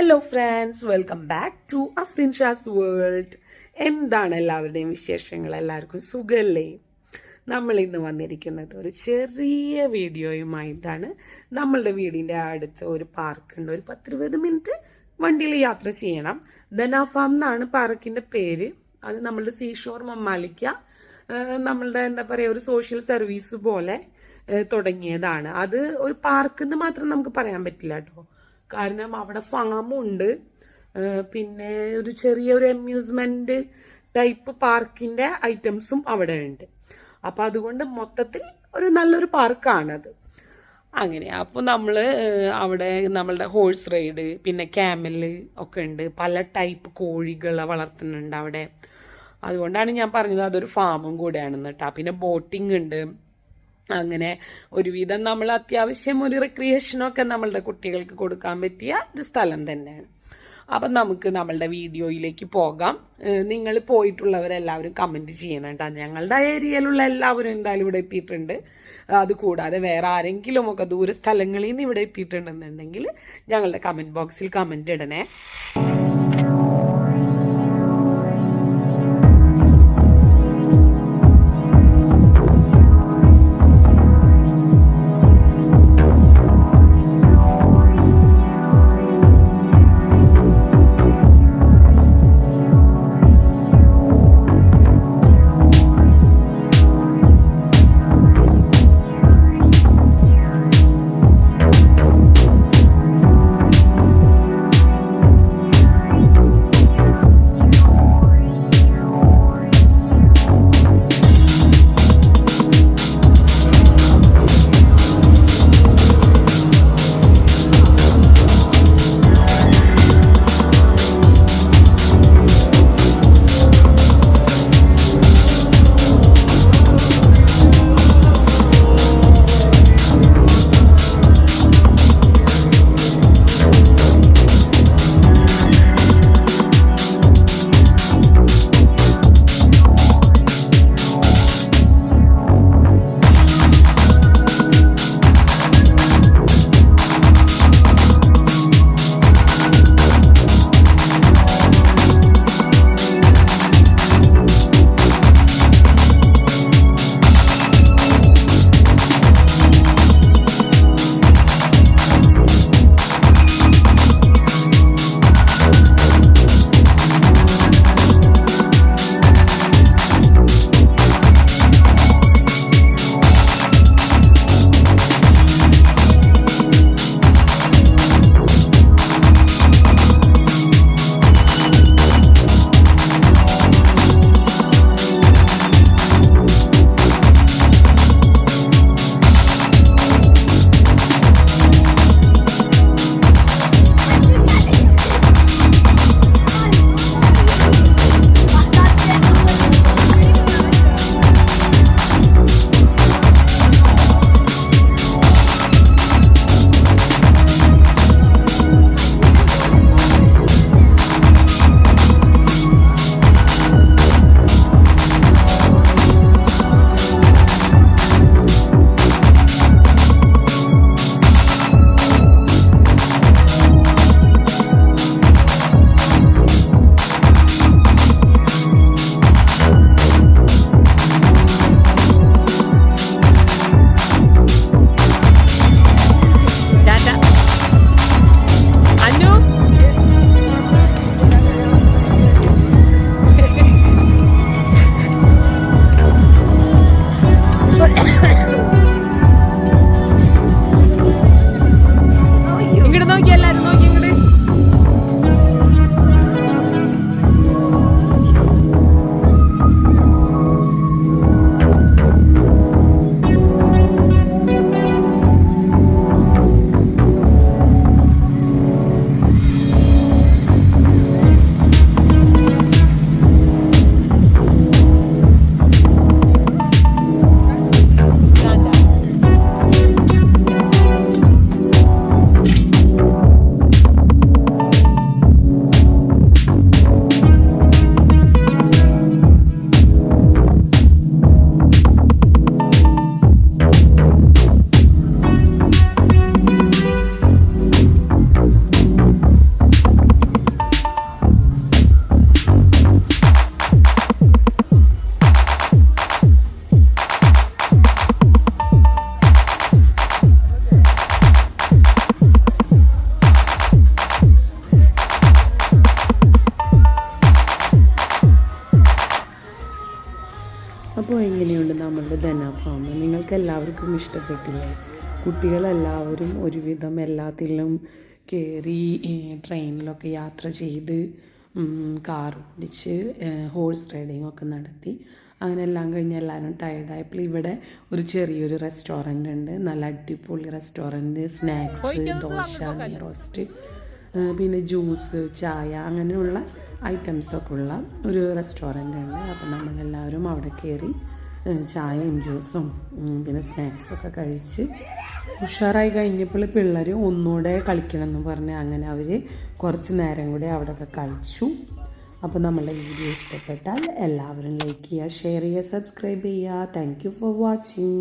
Hello friends, welcome back to Afreen Shaz world. എന്താണ് എല്ലാവരുടെയും വിശേഷങ്ങൾ? എല്ലാവർക്കും സുഖമല്ലേ? നമ്മൾ ഇന്ന് വന്നിരിക്കുന്നത് ഒരു ചെറിയ വീഡിയോയുമായിട്ടാണ്. നമ്മളുടെ വീടിൻ്റെ അടുത്ത് ഒരു പാർക്കുണ്ട്. ഒരു 10-20 മിനിറ്റ് വണ്ടിയിൽ യാത്ര ചെയ്യണം. ധന ഫാം എന്നാണ് പാർക്കിൻ്റെ പേര്. അത് നമ്മളുടെ സീഷോർ മമ്മാലിക്ക നമ്മളുടെ എന്താ പറയുക, ഒരു സോഷ്യൽ സർവീസ് പോലെ തുടങ്ങിയതാണ്. അത് ഒരു പാർക്കെന്ന് മാത്രം നമുക്ക് പറയാൻ പറ്റില്ല കേട്ടോ. കാരണം അവിടെ ഫാമുണ്ട്, പിന്നെ ഒരു ചെറിയൊരു അമ്യൂസ്മെൻറ്റ് ടൈപ്പ് പാർക്കിൻ്റെ ഐറ്റംസും അവിടെ ഉണ്ട്. അപ്പോൾ അതുകൊണ്ട് മൊത്തത്തിൽ ഒരു നല്ലൊരു പാർക്കാണത്. അങ്ങനെ അപ്പോൾ നമ്മൾ അവിടെ നമ്മളുടെ ഹോഴ്സ് റൈഡ്, പിന്നെ ക്യാമൽ ഒക്കെ ഉണ്ട്. പല ടൈപ്പ് കോഴികളെ വളർത്തുന്നുണ്ട് അവിടെ. അതുകൊണ്ടാണ് ഞാൻ പറഞ്ഞത് അതൊരു ഫാമും കൂടെയാണെന്ന് കേട്ടോ. പിന്നെ ബോട്ടിംഗ് ഉണ്ട്. അങ്ങനെ ഒരുവിധം നമ്മൾ അത്യാവശ്യം ഒരു റിക്രിയേഷനൊക്കെ നമ്മളുടെ കുട്ടികൾക്ക് കൊടുക്കാൻ പറ്റിയ ഒരു സ്ഥലം തന്നെയാണ്. അപ്പം നമുക്ക് നമ്മളുടെ വീഡിയോയിലേക്ക് പോകാം. നിങ്ങൾ പോയിട്ടുള്ളവരെല്ലാവരും കമൻറ്റ് ചെയ്യണം കേട്ടോ. ഞങ്ങളുടെ ഏരിയയിലുള്ള എല്ലാവരും എന്തായാലും ഇവിടെ എത്തിയിട്ടുണ്ട്. അതുകൂടാതെ വേറെ ആരെങ്കിലും ഒക്കെ ദൂര സ്ഥലങ്ങളിൽ നിന്ന് ഇവിടെ എത്തിയിട്ടുണ്ടെന്നുണ്ടെങ്കിൽ ഞങ്ങളുടെ കമൻറ്റ് ബോക്സിൽ കമൻറ്റ് ഇടണേ. അപ്പോൾ എങ്ങനെയുണ്ട് നമ്മളുടെ ധന ഫാം? നിങ്ങൾക്ക് എല്ലാവർക്കും ഇഷ്ടപ്പെട്ടില്ലേ? കുട്ടികളെല്ലാവരും ഒരുവിധം എല്ലാത്തിലും കയറി, ട്രെയിനിലൊക്കെ യാത്ര ചെയ്ത്, കാർ ഓടിച്ച്, ഹോഴ്സ് റൈഡിങ് ഒക്കെ നടത്തി. അങ്ങനെ എല്ലാം കഴിഞ്ഞ് എല്ലാവരും ടയർഡായപ്പോൾ ഇവിടെ ഒരു ചെറിയൊരു റെസ്റ്റോറൻ്റ് ഉണ്ട്. നല്ല അടിപൊളി റെസ്റ്റോറൻറ്റ്. സ്നാക്സ്, ദോശ, നെയ് റോസ്റ്റ്, പിന്നെ ജ്യൂസ്, ചായ, അങ്ങനെയുള്ള ഐറ്റംസൊക്കെ ഉള്ള ഒരു റെസ്റ്റോറൻ്റ് ഉണ്ട്. അപ്പോൾ നമ്മളെല്ലാവരും അവിടെ കയറി ചായയും ജ്യൂസും പിന്നെ സ്നാക്സൊക്കെ കഴിച്ച് ഉഷാറായി കഴിഞ്ഞപ്പോൾ പിള്ളേർ ഒന്നുകൂടെ കളിക്കണം എന്ന് പറഞ്ഞ് അങ്ങനെ അവർ കുറച്ച് നേരം കൂടെ അവിടെയൊക്കെ കളിച്ചു. അപ്പോൾ നമ്മളുടെ വീഡിയോ ഇഷ്ടപ്പെട്ടാൽ എല്ലാവരും ലൈക്ക് ചെയ്യുക, ഷെയർ ചെയ്യുക, സബ്സ്ക്രൈബ് ചെയ്യുക. Thank you for watching.